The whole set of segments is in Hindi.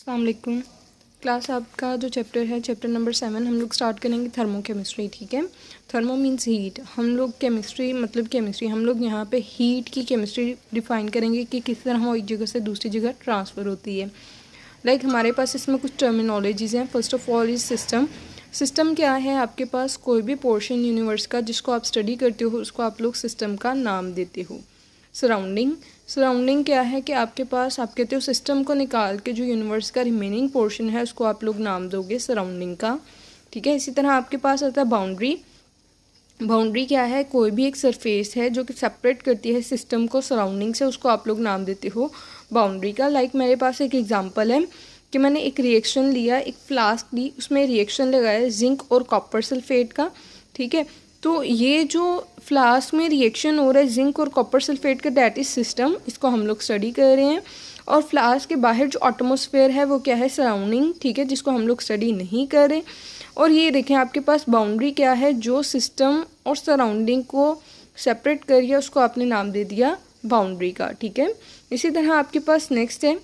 अस्सलाम वालेकुम। क्लास आपका जो चैप्टर है चैप्टर नंबर 7 हम लोग स्टार्ट करेंगे थर्मोकेमिस्ट्री। ठीक है, थर्मो मीन्स हीट। हम लोग केमिस्ट्री मतलब केमिस्ट्री हम लोग यहाँ पे हीट की केमिस्ट्री डिफाइन करेंगे कि किस तरह वो एक जगह से दूसरी जगह ट्रांसफ़र होती है। लाइक हमारे पास इसमें कुछ टर्मिनोलॉजीज़ हैं। First of all is system. System क्या है? आपके पास कोई भी पोर्शन यूनिवर्स का जिसको आप स्टडी करते हो उसको आप लोग सिस्टम का नाम देते हो। सराउंडिंग। सराउंडिंग क्या है कि आपके पास आप कहते हो सिस्टम को निकाल के जो यूनिवर्स का रिमेनिंग पोर्शन है उसको आप लोग नाम दोगे सराउंडिंग का। ठीक है, इसी तरह आपके पास आता है बाउंड्री। बाउंड्री क्या है? कोई भी एक सरफेस है जो कि सेपरेट करती है सिस्टम को सराउंडिंग से, उसको आप लोग नाम देते हो बाउंड्री का। लाइक मेरे पास एक एग्जांपल है कि मैंने एक रिएक्शन लिया, एक फ्लास्क ली, उसमें रिएक्शन लगाया जिंक और कॉपर सल्फेट का। ठीक है, तो ये जो फ्लास्क में रिएक्शन हो रहा है जिंक और कॉपर सल्फेट का, दैट इज सिस्टम, इसको हम लोग स्टडी कर रहे हैं। और फ्लास्क के बाहर जो एटमॉस्फेयर है वो क्या है? सराउंडिंग। ठीक है, जिसको हम लोग स्टडी नहीं कर रहे। और ये देखें आपके पास बाउंड्री क्या है? जो सिस्टम और सराउंडिंग को सेपरेट करिए उसको आपने नाम दे दिया बाउंड्री का। ठीक है, इसी तरह आपके पास नेक्स्ट है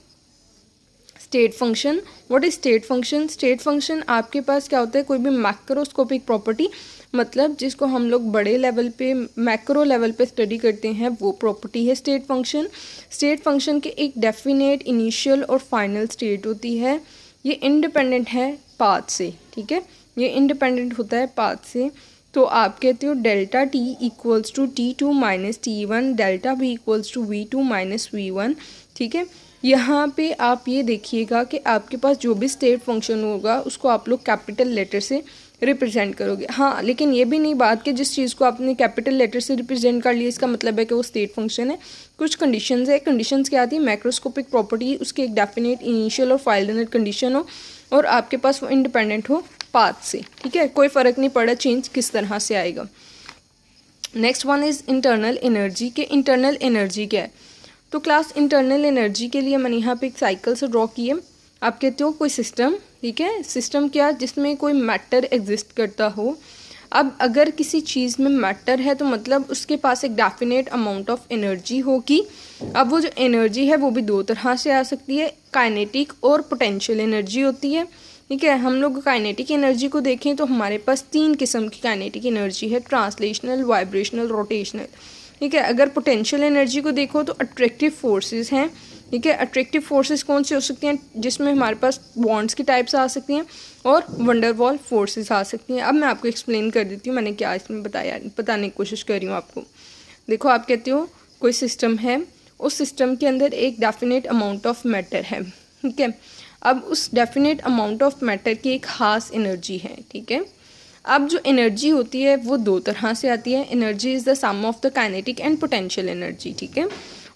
state function. What is state function? State function आपके पास क्या होता है? कोई भी मैक्रोस्कोपिक प्रॉपर्टी, मतलब जिसको हम लोग बड़े लेवल पे मैक्रो लेवल पे स्टडी करते हैं, वो प्रॉपर्टी है स्टेट फंक्शन। स्टेट फंक्शन के एक डेफिनेट इनिशियल और फाइनल स्टेट होती है। ये इंडिपेंडेंट है पाथ से। ठीक है, ये इंडिपेंडेंट होता है पाथ से। तो आप कहते हो delta T equals to T2 minus T1, delta V equals to V2 minus V1। ठीक है, यहाँ पे आप ये देखिएगा कि आपके पास जो भी स्टेट फंक्शन होगा उसको आप लोग कैपिटल लेटर से रिप्रेजेंट करोगे। हाँ, लेकिन ये भी नहीं बात कि जिस चीज़ को आपने कैपिटल लेटर से रिप्रेजेंट कर लिया इसका मतलब है कि वो स्टेट फंक्शन है। कुछ कंडीशंस है। कंडीशंस क्या आती है? मैक्रोस्कोपिक प्रॉपर्टी, उसके एक डेफिनेट इनिशियल और फाइनल कंडीशन हो और आपके पास वो इंडिपेंडेंट हो पाथ से। ठीक है, कोई फ़र्क नहीं पड़ा चेंज किस तरह से आएगा। Next one is internal energy. के इंटरनल एनर्जी क्या है? तो क्लास इंटरनल एनर्जी के लिए मैंने यहाँ पे एक साइकिल से ड्रॉ की है। आप कहते हो कोई सिस्टम, ठीक है, सिस्टम क्या? जिसमें कोई मैटर एग्जिस्ट करता हो। अब अगर किसी चीज़ में मैटर है तो मतलब उसके पास एक डेफिनेट अमाउंट ऑफ एनर्जी होगी। अब वो जो एनर्जी है वो भी दो तरह से आ सकती है, काइनेटिक और पोटेंशियल एनर्जी होती है। ठीक है, हम लोग काइनेटिक एनर्जी को देखें तो हमारे पास 3 किस्म की काइनेटिक एनर्जी है, ट्रांसलेशनल, वाइब्रेशनल, रोटेशनल। ठीक है, अगर पोटेंशियल एनर्जी को देखो तो अट्रैक्टिव फोर्सेस हैं। ठीक है, अट्रैक्टिव फोर्सेस कौन सी हो सकती हैं? जिसमें हमारे पास बॉन्ड्स की टाइप्स आ सकती हैं और वंडरवॉल फोर्सेस आ सकती हैं। अब मैं आपको एक्सप्लेन कर देती हूँ मैंने क्या इसमें बताने की कोशिश कर रही हूँ आपको। देखो, आप कहते हो कोई सिस्टम है, उस सिस्टम के अंदर एक डेफिनेट अमाउंट ऑफ मैटर है। ठीक है, अब उस डेफिनेट अमाउंट ऑफ मैटर की एक खास एनर्जी है। ठीक है, अब जो एनर्जी होती है वो दो तरह से आती है। Energy is the sum of the kinetic and potential energy. ठीक है,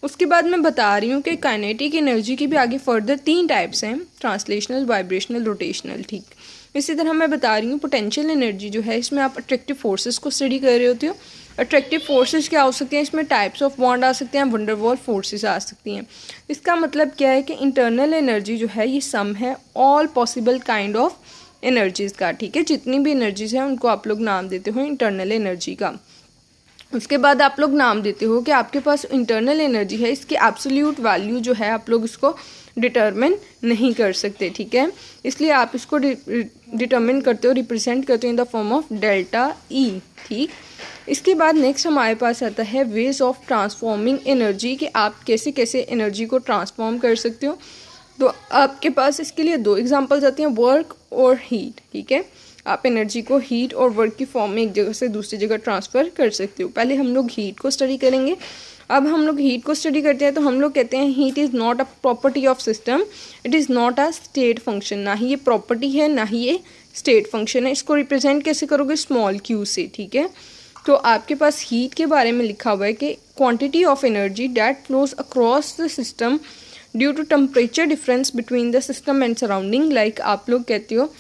उसके बाद मैं बता रही हूँ कि काइनेटिक एनर्जी की भी आगे फर्दर 3 टाइप्स हैं, ट्रांसलेशनल, वाइब्रेशनल, रोटेशनल। ठीक, इसी तरह मैं बता रही हूँ पोटेंशियल एनर्जी जो है इसमें आप अट्रैक्टिव फोर्सेस को स्टडी कर रहे होते हो। अट्रैक्टिव फोर्सेस क्या हो सकते हैं? इसमें टाइप्स ऑफ बॉन्ड आ सकते हैं, वंडरवॉल फोर्सेस आ सकती हैं। इसका मतलब क्या है कि इंटरनल एनर्जी जो है ये सम है all possible kind of energies का। ठीक है, जितनी भी एनर्जीज़ हैं उनको आप लोग नाम देते हो इंटरनल एनर्जी का। उसके बाद आप लोग नाम देते हो कि आपके पास इंटरनल एनर्जी है, इसकी एब्सोल्यूट वैल्यू जो है आप लोग इसको डिटरमिन नहीं कर सकते। ठीक है, इसलिए आप इसको डिटरमिन करते हो, रिप्रेजेंट करते हो in the form of delta E. ठीक, इसके बाद नेक्स्ट हमारे पास आता है वेज ऑफ ट्रांसफॉर्मिंग एनर्जी, कि आप कैसे कैसे एनर्जी को ट्रांसफॉर्म कर सकते हो। तो आपके पास इसके लिए 2 एग्जांपल्स आती हैं, वर्क और हीट। ठीक है, आप एनर्जी को हीट और वर्क की फॉर्म में एक जगह से दूसरी जगह ट्रांसफ़र कर सकते हो। पहले हम लोग हीट को स्टडी करेंगे। अब हम लोग हीट को स्टडी करते हैं तो हम लोग कहते हैं heat is not a property of system, it is not a state function. ना ही ये प्रॉपर्टी है ना ही ये स्टेट फंक्शन है। इसको रिप्रेजेंट कैसे करोगे? स्मॉल क्यू से। ठीक है, तो आपके पास हीट के बारे में लिखा हुआ है कि quantity of energy that flows across the system due to temperature difference between the system and surrounding. Like आप लोग कहते हो